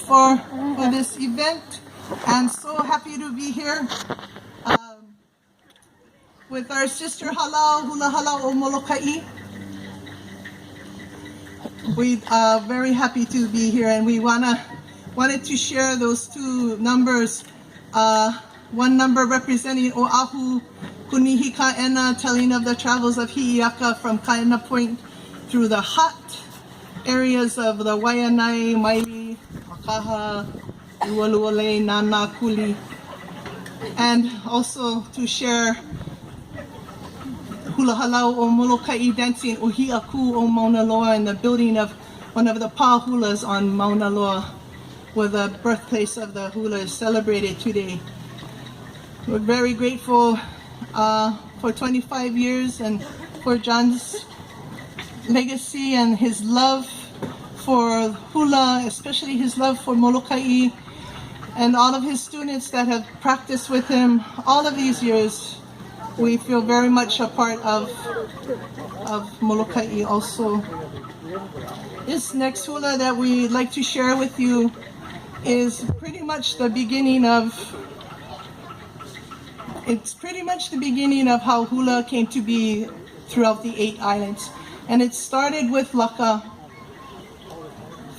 for this event, and so happy to be here with our sister Halau Hula Halau o Molokai. We are very happy to be here, and we wanted to share those two numbers. One number representing Oahu Kunihi Kaena, telling of the travels of Hi'iaka from Kaena Point through the hot areas of the Waianae, Maili, Makaha, Ualuole, Nana, Kuli, and also to share Hula Halau o Molokai dancing Uhiaku o Mauna Loa and the building of one of the pa hulas on Mauna Loa, where the birthplace of the hula is celebrated today. We're very grateful for 25 years and for John's legacy and his love for hula, especially his love for Molokai, and all of his students that have practiced with him all of these years. We feel very much a part of Molokai also. This next hula that we'd like to share with you is pretty much the beginning of how hula came to be throughout the 8 islands. And it started with Laka.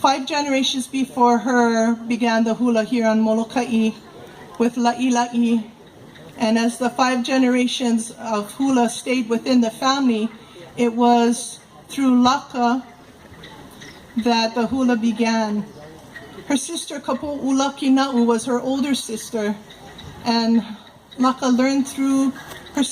5 generations before her began the hula here on Molokai with La'i. And as the 5 generations of hula stayed within the family, it was through Laka that the hula began. Her sister Kapo'ulakina'u was her older sister, and Laka learned through her